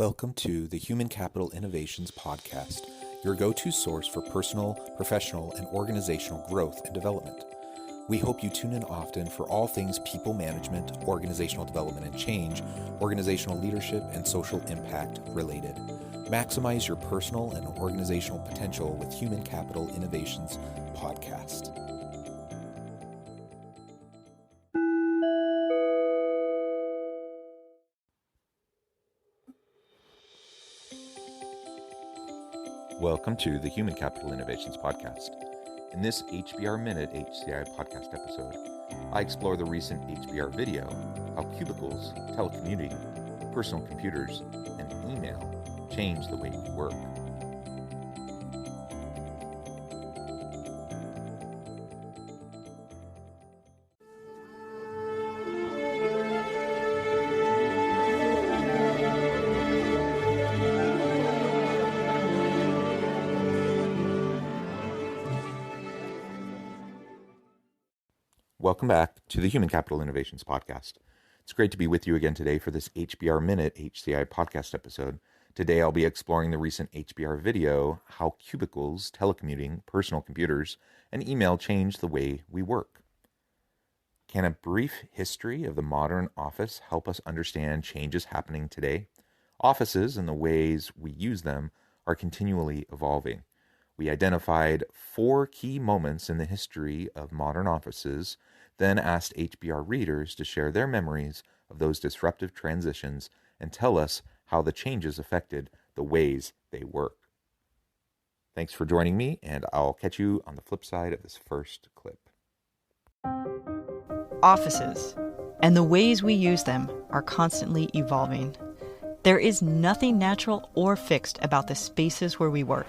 Welcome to the Human Capital Innovations Podcast, your go-to source for personal, professional, and organizational growth and development. We hope you tune in often for all things people management, organizational development and change, organizational leadership, and social impact related. Maximize your personal and organizational potential with Human Capital Innovations Podcast. Welcome to the Human Capital Innovations Podcast. In this HBR Minute HCI podcast episode, I explore the recent HBR video, how cubicles, telecommuting, personal computers, and email change the way we work. Welcome back to the Human Capital Innovations Podcast. It's great to be with you again today for this HBR Minute HCI podcast episode. Today I'll be exploring the recent HBR video, how cubicles, telecommuting, personal computers, and email change the way we work. Can a brief history of the modern office help us understand changes happening today? Offices and the ways we use them are continually evolving. We identified 4 key moments in the history of modern offices, then asked HBR readers to share their memories of those disruptive transitions and tell us how the changes affected the ways they work. Thanks for joining me, and I'll catch you on the flip side of this first clip. Offices and the ways we use them are constantly evolving. There is nothing natural or fixed about the spaces where we work.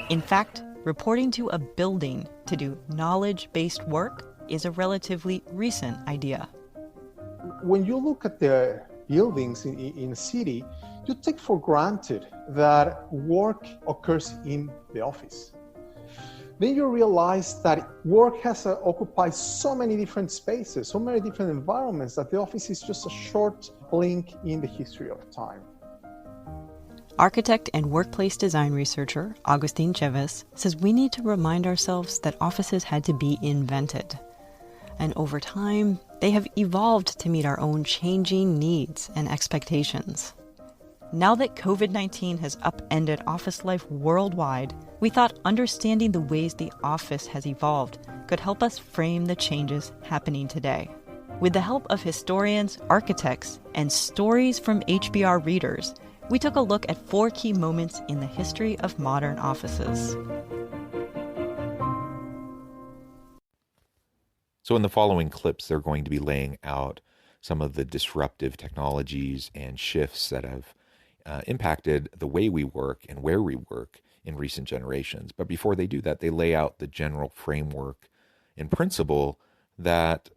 In fact, reporting to a building to do knowledge-based work is a relatively recent idea. When you look at the buildings in a city, you take for granted that work occurs in the office. Then you realize that work has occupied so many different spaces, so many different environments, that the office is just a short blink in the history of time. Architect and workplace design researcher Agustin Chavez says we need to remind ourselves that offices had to be invented. And over time, they have evolved to meet our own changing needs and expectations. Now that COVID-19 has upended office life worldwide, we thought understanding the ways the office has evolved could help us frame the changes happening today. With the help of historians, architects, and stories from HBR readers, we took a look at 4 key moments in the history of modern offices. So in the following clips, they're going to be laying out some of the disruptive technologies and shifts that have impacted the way we work and where we work in recent generations. But before they do that, they lay out the general framework and principle that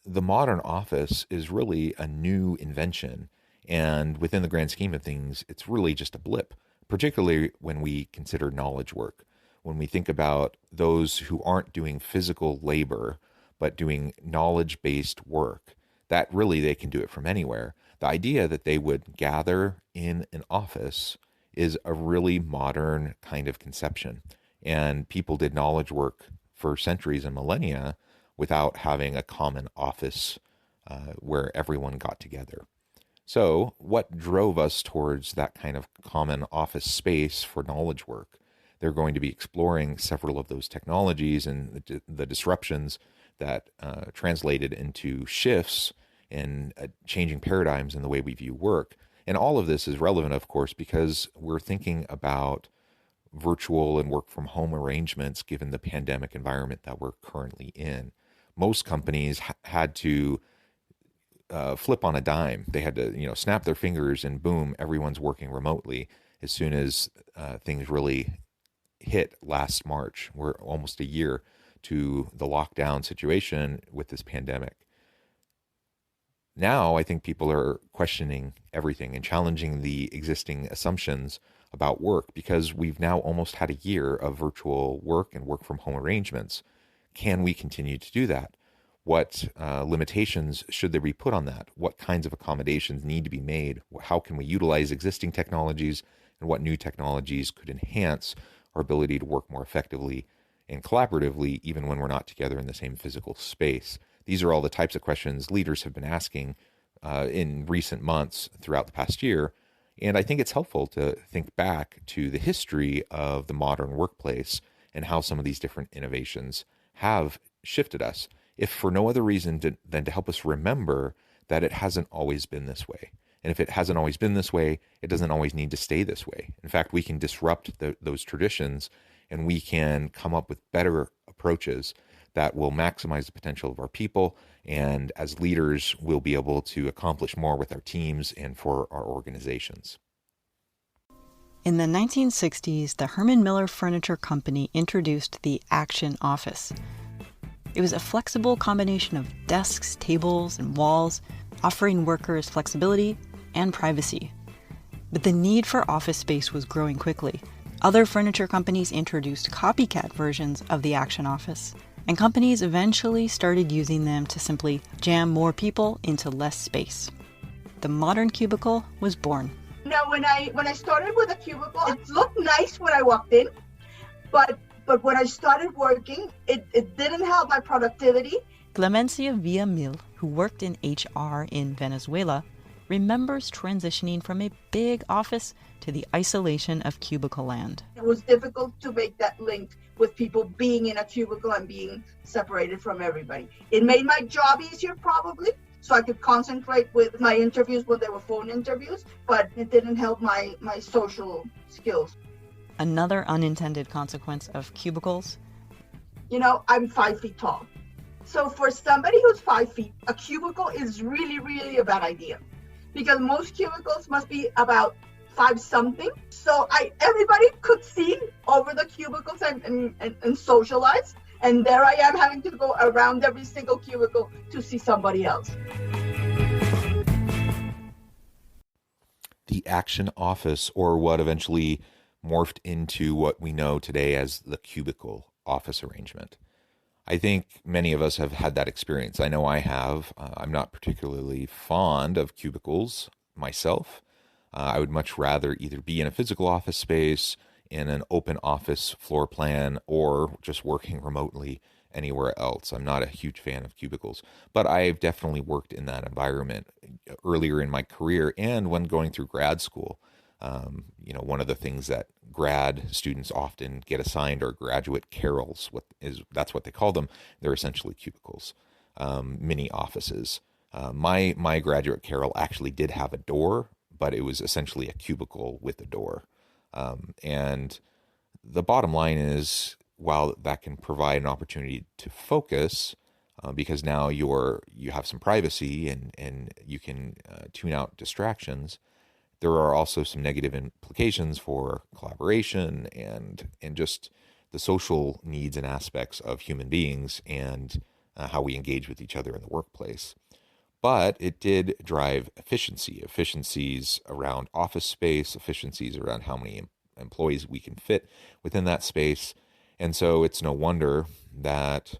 the modern office is really a new invention. And within the grand scheme of things, it's really just a blip, particularly when we consider knowledge work. When we think about those who aren't doing physical labor, but doing knowledge-based work, that really they can do it from anywhere. The idea that they would gather in an office is a really modern kind of conception. And people did knowledge work for centuries and millennia without having a common office where everyone got together. So what drove us towards that kind of common office space for knowledge work? They're going to be exploring several of those technologies and the disruptions that translated into shifts and changing paradigms in the way we view work. And all of this is relevant, of course, because we're thinking about virtual and work from home arrangements given the pandemic environment that we're currently in. Most companies had to flip on a dime. They had to, snap their fingers and boom, everyone's working remotely as soon as things really hit last March. We're almost a year to the lockdown situation with this pandemic. Now, I think people are questioning everything and challenging the existing assumptions about work because we've now almost had a year of virtual work and work from home arrangements. Can we continue to do that? What limitations should there be put on that? What kinds of accommodations need to be made? How can we utilize existing technologies, and what new technologies could enhance our ability to work more effectively and collaboratively, even when we're not together in the same physical space? These are all the types of questions leaders have been asking in recent months throughout the past year. And I think it's helpful to think back to the history of the modern workplace and how some of these different innovations have shifted us, if for no other reason than to help us remember that it hasn't always been this way. And if it hasn't always been this way, it doesn't always need to stay this way. In fact, we can disrupt those traditions, and we can come up with better approaches that will maximize the potential of our people. And as leaders, we'll be able to accomplish more with our teams and for our organizations. In the 1960s, the Herman Miller Furniture Company introduced the Action Office. It was a flexible combination of desks, tables, and walls, offering workers flexibility and privacy. But the need for office space was growing quickly. Other furniture companies introduced copycat versions of the Action Office, and companies eventually started using them to simply jam more people into less space. The modern cubicle was born. Now, when I started with a cubicle, it looked nice when I walked in, but when I started working, it didn't help my productivity. Clemencia Villamil, who worked in HR in Venezuela, remembers transitioning from a big office to the isolation of cubicle land. It was difficult to make that link with people being in a cubicle and being separated from everybody. It made my job easier, probably, so I could concentrate with my interviews when they were phone interviews, but it didn't help my social skills. Another unintended consequence of cubicles. I'm 5 feet tall. So for somebody who's 5 feet, a cubicle is really, really a bad idea, because most cubicles must be about 5 something. So everybody could see over the cubicles and socialize. And there I am having to go around every single cubicle to see somebody else. The Action Office, or what eventually morphed into what we know today as the cubicle office arrangement. I think many of us have had that experience. I know I have. I'm not particularly fond of cubicles myself. I would much rather either be in a physical office space, in an open office floor plan, or just working remotely anywhere else. I'm not a huge fan of cubicles, but I've definitely worked in that environment earlier in my career and when going through grad school. One of the things that grad students often get assigned are graduate carrels. That's what they call them. They're essentially cubicles, mini offices. My graduate carrel actually did have a door, but it was essentially a cubicle with a door. And the bottom line is, while that can provide an opportunity to focus, because now you have some privacy and you can tune out distractions, there are also some negative implications for collaboration and just the social needs and aspects of human beings and how we engage with each other in the workplace. But it did drive efficiencies around office space, efficiencies around how many employees we can fit within that space. And so it's no wonder that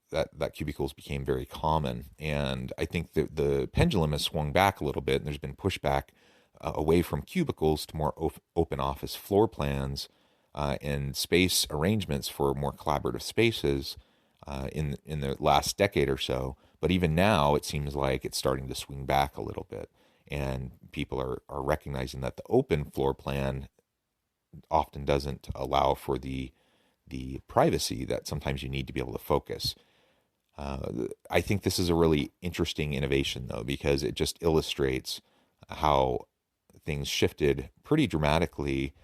that cubicles became very common. And I think that the pendulum has swung back a little bit, and there's been pushback away from cubicles to more open office floor plans and space arrangements for more collaborative spaces in the last decade or so. But even now, it seems like it's starting to swing back a little bit, and people are recognizing that the open floor plan often doesn't allow for the privacy that sometimes you need to be able to focus. I think this is a really interesting innovation, though, because it just illustrates how things shifted pretty dramatically,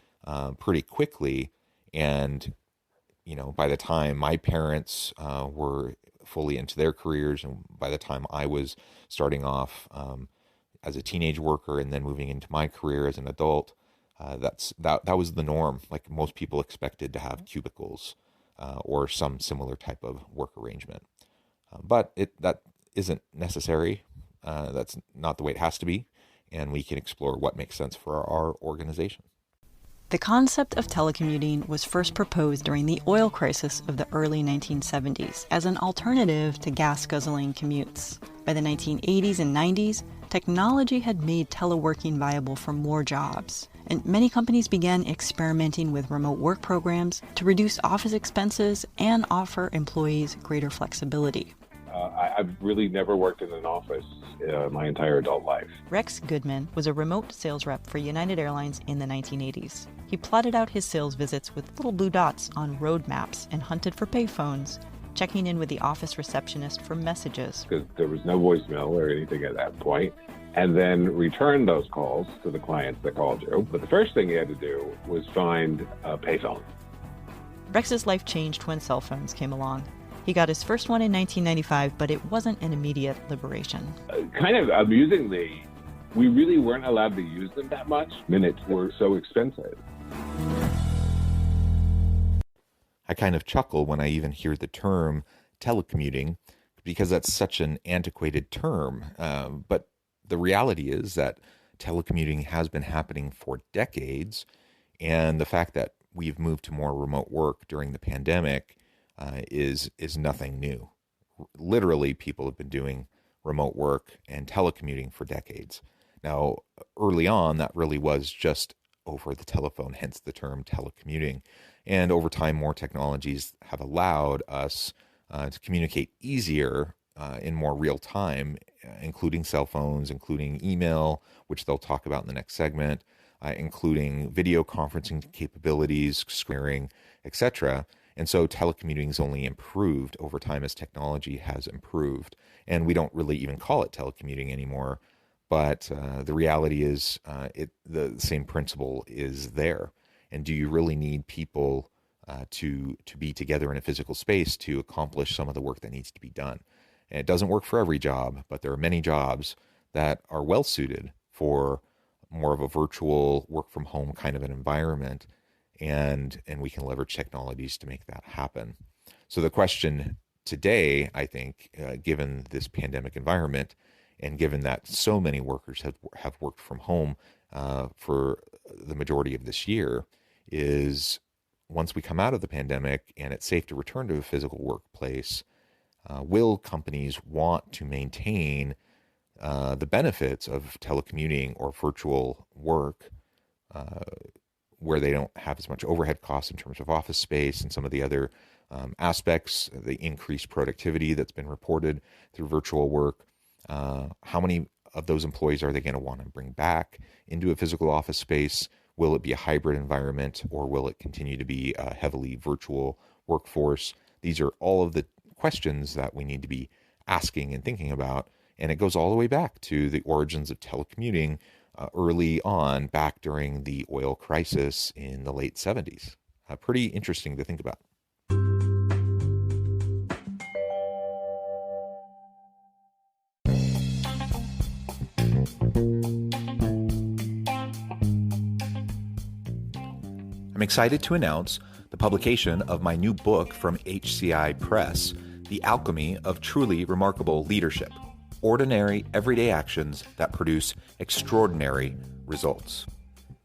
pretty quickly. And, by the time my parents were fully into their careers, and by the time I was starting off as a teenage worker and then moving into my career as an adult, that was the norm. Like, most people expected to have cubicles or some similar type of work arrangement. But that isn't necessary. That's not the way it has to be. And we can explore what makes sense for our organization. The concept of telecommuting was first proposed during the oil crisis of the early 1970s as an alternative to gas-guzzling commutes. By the 1980s and 90s, technology had made teleworking viable for more jobs, and many companies began experimenting with remote work programs to reduce office expenses and offer employees greater flexibility. I've really never worked in an office my entire adult life. Rex Goodman was a remote sales rep for United Airlines in the 1980s. He plotted out his sales visits with little blue dots on road maps and hunted for payphones, checking in with the office receptionist for messages. Because there was no voicemail or anything at that point. And then return those calls to the clients that called you. But the first thing you had to do was find a payphone. Rex's life changed when cell phones came along. He got his first one in 1995, but it wasn't an immediate liberation. Kind of amusingly, we really weren't allowed to use them that much. Minutes were so expensive. I kind of chuckle when I even hear the term telecommuting because that's such an antiquated term. But the reality is that telecommuting has been happening for decades. And the fact that we've moved to more remote work during the pandemic is nothing new. Literally, people have been doing remote work and telecommuting for decades. Now, early on, that really was just over the telephone, hence the term telecommuting. And over time, more technologies have allowed us to communicate easier in more real time, including cell phones, including email, which they'll talk about in the next segment, including video conferencing capabilities, squaring, etc. And so telecommuting has only improved over time as technology has improved. And we don't really even call it telecommuting anymore. But the reality is the same principle is there. And do you really need people to be together in a physical space to accomplish some of the work that needs to be done? And it doesn't work for every job, but there are many jobs that are well suited for more of a virtual work from home kind of an environment. And we can leverage technologies to make that happen. So the question today, I think, given this pandemic environment, and given that so many workers have worked from home for the majority of this year, is once we come out of the pandemic and it's safe to return to a physical workplace, will companies want to maintain the benefits of telecommuting or virtual work where they don't have as much overhead costs in terms of office space and some of the other aspects, the increased productivity that's been reported through virtual work? How many of those employees are they going to want to bring back into a physical office space? Will it be a hybrid environment, or will it continue to be a heavily virtual workforce? These are all of the questions that we need to be asking and thinking about. And it goes all the way back to the origins of telecommuting early on, back during the oil crisis in the late 70s. Pretty interesting to think about. I'm excited to announce the publication of my new book from HCI Press, The Alchemy of Truly Remarkable Leadership: Ordinary, Everyday Actions that Produce Extraordinary Results.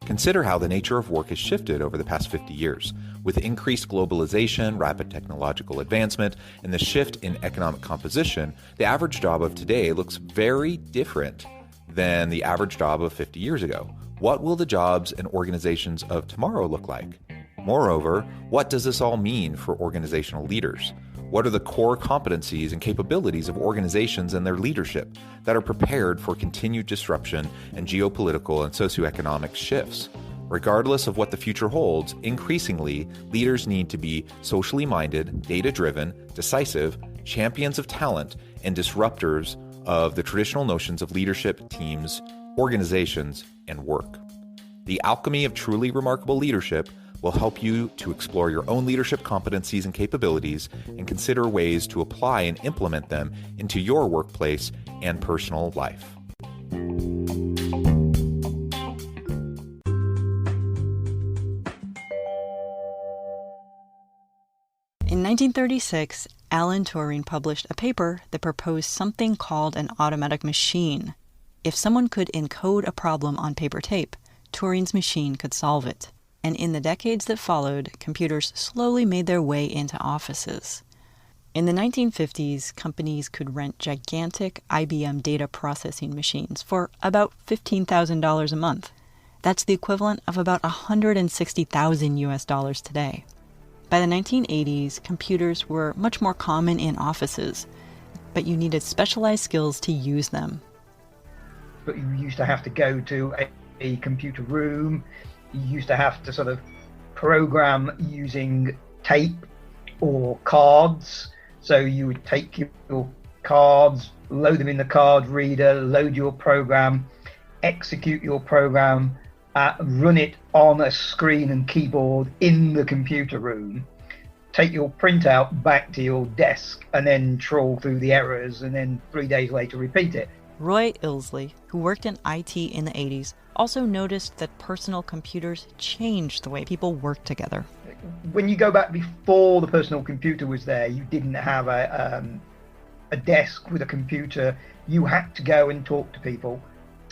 Consider how the nature of work has shifted over the past 50 years. With increased globalization, rapid technological advancement, and the shift in economic composition, the average job of today looks very different than the average job of 50 years ago. What will the jobs and organizations of tomorrow look like? Moreover, what does this all mean for organizational leaders? What are the core competencies and capabilities of organizations and their leadership that are prepared for continued disruption and geopolitical and socioeconomic shifts? Regardless of what the future holds, increasingly, leaders need to be socially minded, data-driven, decisive, champions of talent, and disruptors of the traditional notions of leadership, teams, organizations, and work. The Alchemy of Truly Remarkable Leadership will help you to explore your own leadership competencies and capabilities and consider ways to apply and implement them into your workplace and personal life. In 1936, Alan Turing published a paper that proposed something called an automatic machine. If someone could encode a problem on paper tape, Turing's machine could solve it. And in the decades that followed, computers slowly made their way into offices. In the 1950s, companies could rent gigantic IBM data processing machines for about $15,000 a month. That's the equivalent of about $160,000 US today. By the 1980s, computers were much more common in offices, but you needed specialized skills to use them. But you used to have to go to a computer room. You used to have to sort of program using tape or cards. So you would take your cards, load them in the card reader, load your program, execute your program, run it on a screen and keyboard in the computer room, take your printout back to your desk, and then trawl through the errors, and then 3 days later repeat it. Roy Ilsley, who worked in IT in the 80s, also noticed that personal computers changed the way people worked together. When you go back before the personal computer was there, you didn't have a desk with a computer. You had to go and talk to people.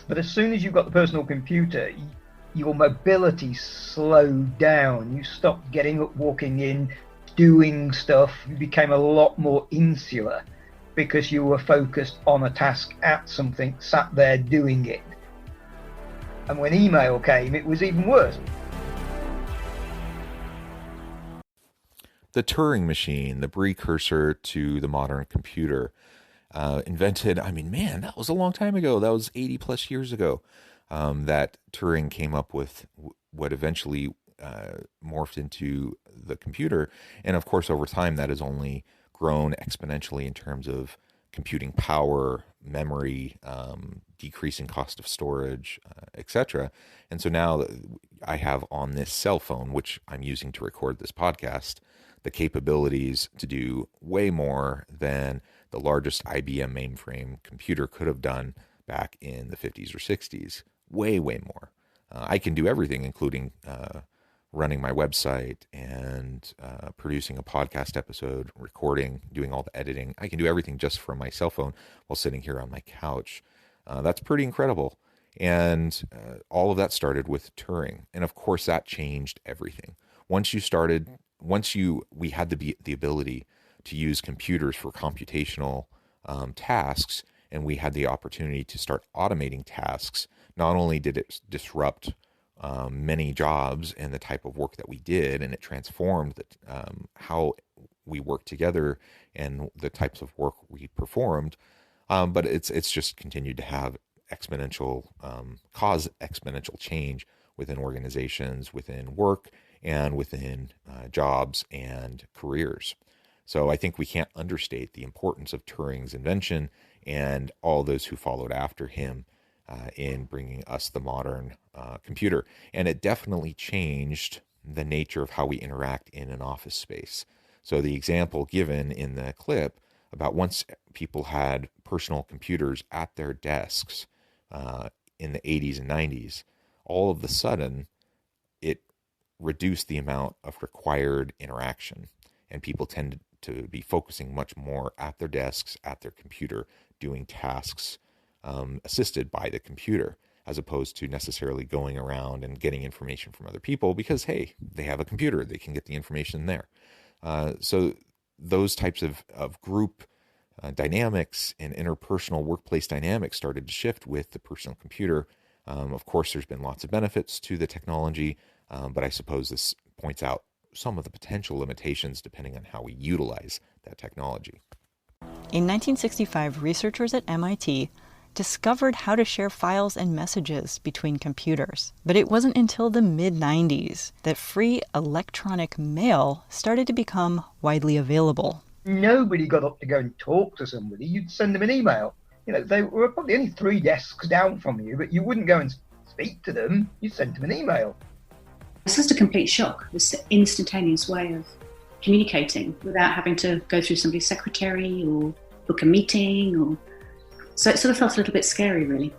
But as soon as you got the personal computer, your mobility slowed down. You stopped getting up, walking in, doing stuff. You became a lot more insular because you were focused on a task at something, sat there doing it. And when email came, it was even worse. The Turing machine, the precursor to the modern computer, invented, that was a long time ago. That was 80 plus years ago. That Turing came up with what eventually morphed into the computer. And of course, over time, that has only grown exponentially in terms of computing power, memory, decreasing cost of storage, etc. And so now I have on this cell phone, which I'm using to record this podcast, the capabilities to do way more than the largest IBM mainframe computer could have done back in the 50s or 60s. Way, way more. I can do everything, including running my website and producing a podcast episode, recording, doing all the editing. I can do everything just from my cell phone while sitting here on my couch. That's pretty incredible. And all of that started with Turing. And of course, that changed everything. We had the ability to use computers for computational tasks, and we had the opportunity to start automating tasks. Not only did it disrupt many jobs and the type of work that we did, and it transformed how we worked together and the types of work we performed, but it's just continued to have cause exponential change within organizations, within work, and within jobs and careers. So I think we can't understate the importance of Turing's invention and all those who followed after him in bringing us the modern computer. And it definitely changed the nature of how we interact in an office space. So the example given in the clip about once people had personal computers at their desks in the 80s and 90s, all of a sudden it reduced the amount of required interaction, and people tended to be focusing much more at their desks, at their computer, doing tasks assisted by the computer, as opposed to necessarily going around and getting information from other people because, hey, they have a computer, they can get the information there. So those types of group dynamics and interpersonal workplace dynamics started to shift with the personal computer. Of course, there's been lots of benefits to the technology, but I suppose this points out some of the potential limitations depending on how we utilize that technology. In 1965, researchers at MIT discovered how to share files and messages between computers. But it wasn't until the mid-90s that free electronic mail started to become widely available. Nobody got up to go and talk to somebody. You'd send them an email. They were probably only 3 desks down from you, but you wouldn't go and speak to them. You sent them an email. It's just a complete shock, this instantaneous way of communicating without having to go through somebody's secretary or book a meeting. So it sort of felt a little bit scary, really.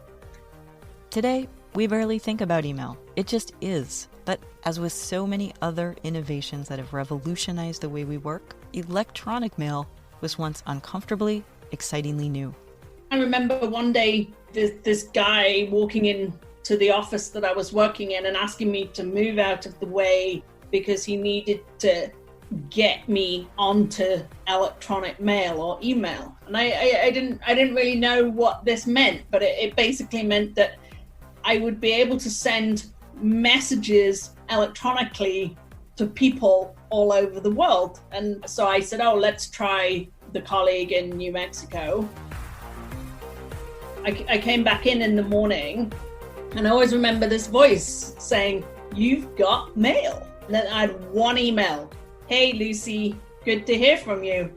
Today, we barely think about email. It just is. But as with so many other innovations that have revolutionized the way we work, electronic mail was once uncomfortably, excitingly new. I remember one day this guy walking in to the office that I was working in and asking me to move out of the way because he needed to get me onto electronic mail or email. And I didn't really know what this meant, but it basically meant that I would be able to send messages electronically to people all over the world. And so I said, oh, let's try the colleague in New Mexico. I came back in the morning, and I always remember this voice saying, "You've got mail." And then I had one email. "Hey, Lucy, good to hear from you."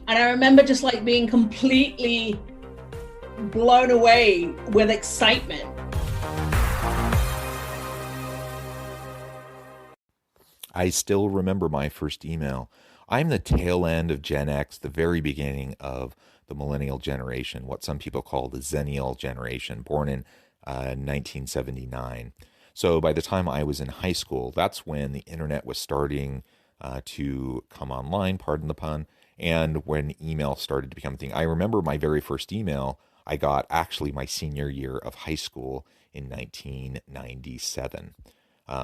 And I remember just like being completely blown away with excitement. I still remember my first email. I'm the tail end of Gen X, the very beginning of the millennial generation, what some people call the Zennial generation, born in 1979. So by the time I was in high school, that's when the internet was starting to come online, pardon the pun, and when email started to become a thing. I remember my very first email I got actually my senior year of high school in 1997.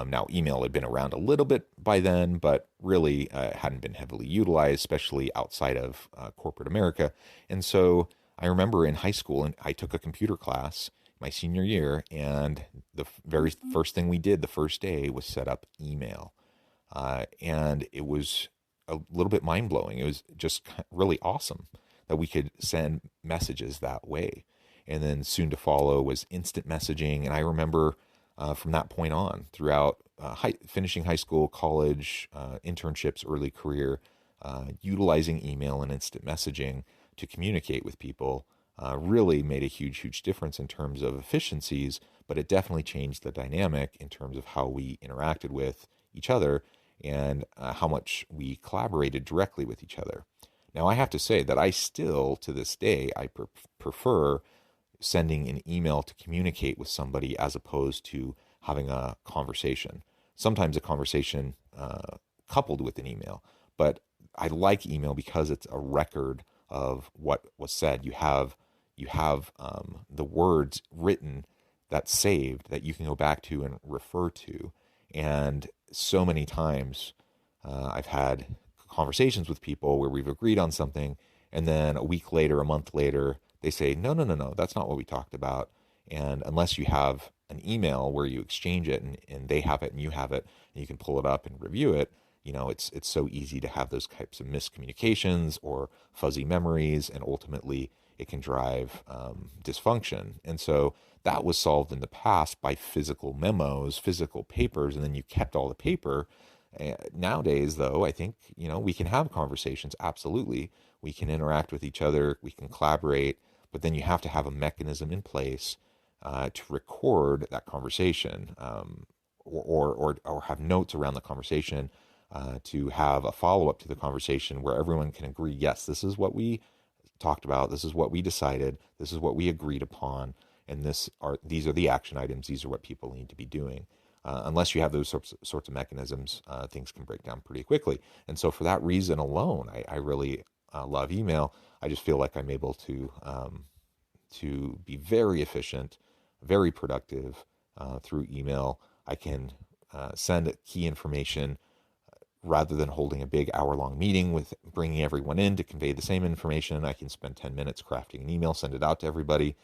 Now, email had been around a little bit by then, but really hadn't been heavily utilized, especially outside of corporate America. And so I remember in high school, and I took a computer class my senior year, and the very first thing we did the first day was set up email. And it was a little bit mind-blowing. It was just really awesome that we could send messages that way. And then soon to follow was instant messaging. And I remember from that point on, throughout finishing high school, college, internships, early career, utilizing email and instant messaging to communicate with people really made a huge, huge difference in terms of efficiencies, but it definitely changed the dynamic in terms of how we interacted with each other and how much we collaborated directly with each other. Now, I have to say that I still, to this day, I prefer sending an email to communicate with somebody as opposed to having a conversation. Sometimes a conversation coupled with an email, but I like email because it's a record of what was said. You have the words written that's saved that you can go back to and refer to. And so many times I've had conversations with people where we've agreed on something, and then a week later, a month later, they say, no, that's not what we talked about. And unless you have an email where you exchange it and they have it and you have it and you can pull it up and review it, it's so easy to have those types of miscommunications or fuzzy memories, and ultimately it can drive dysfunction. And so that was solved in the past by physical memos, physical papers, and then you kept all the paper. Nowadays, though, I think, we can have conversations. Absolutely. We can interact with each other. We can collaborate. But then you have to have a mechanism in place to record that conversation or have notes around the conversation to have a follow-up to the conversation where everyone can agree, yes, this is what we talked about. This is what we decided. This is what we agreed upon. And these are the action items. These are what people need to be doing. Unless you have those sorts of mechanisms, things can break down pretty quickly. And so for that reason alone, I really love email. I just feel like I'm able to be very efficient, very productive through email. I can send key information rather than holding a big hour-long meeting with bringing everyone in to convey the same information. I can spend 10 minutes crafting an email, send it out to everybody.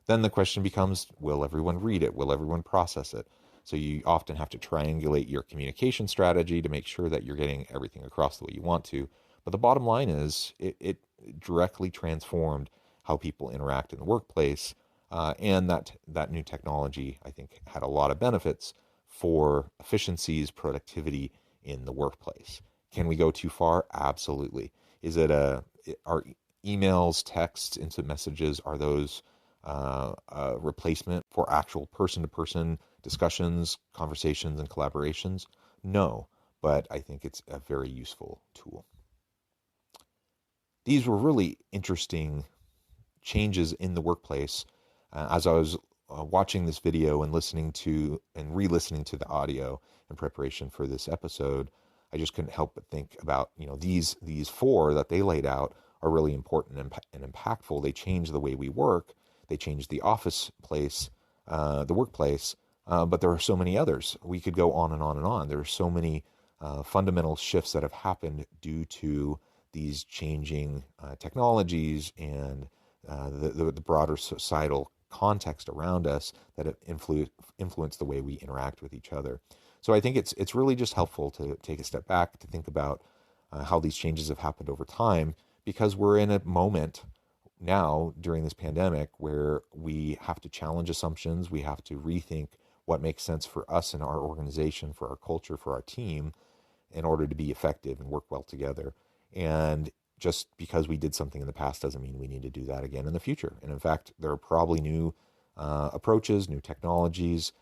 Then the question becomes, will everyone read it? Will everyone process it? So you often have to triangulate your communication strategy to make sure that you're getting everything across the way you want to. But the bottom line is it directly transformed how people interact in the workplace. And that new technology, I think, had a lot of benefits for efficiencies, productivity in the workplace. Can we go too far? Absolutely. Are emails, texts, instant messages, are those a replacement for actual person-to-person discussions, conversations, and collaborations? No, but I think it's a very useful tool. These were really interesting changes in the workplace. As I was watching this video and listening to and re-listening to the audio in preparation for this episode, I just couldn't help but think about, these four that they laid out are really important and impactful. They change the way we work. They change the office place, the workplace, but there are so many others. We could go on and on and on. There are so many fundamental shifts that have happened due to these changing technologies and the broader societal context around us that have influenced the way we interact with each other. So I think it's really just helpful to take a step back to think about how these changes have happened over time, because we're in a moment now during this pandemic where we have to challenge assumptions. We have to rethink what makes sense for us and our organization, for our culture, for our team, in order to be effective and work well together. And just because we did something in the past doesn't mean we need to do that again in the future. And in fact, there are probably new approaches, new technologies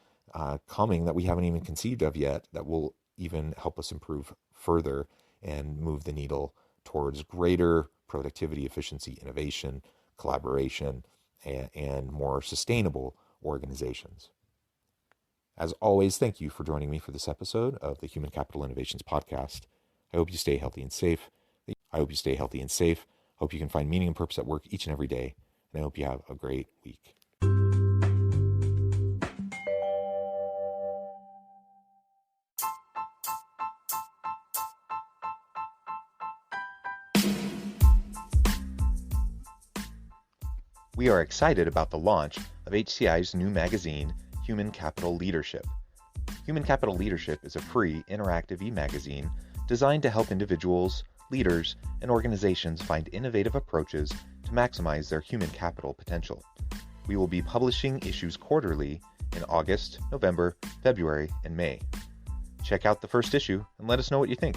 coming that we haven't even conceived of yet that will even help us improve further and move the needle towards greater productivity, efficiency, innovation, collaboration, and more sustainable organizations. As always, thank you for joining me for this episode of the Human Capital Innovations Podcast. I hope you stay healthy and safe. Hope you can find meaning and purpose at work each and every day. And I hope you have a great week. We are excited about the launch of HCI's new magazine, Human Capital Leadership. Human Capital Leadership is a free, interactive e-magazine designed to help individuals, leaders, and organizations find innovative approaches to maximize their human capital potential. We will be publishing issues quarterly in August, November, February, and May. Check out the first issue and let us know what you think.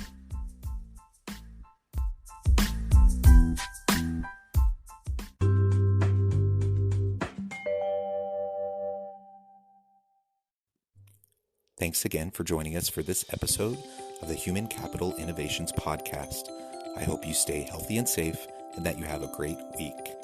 Thanks again for joining us for this episode of the Human Capital Innovations Podcast. I hope you stay healthy and safe and that you have a great week.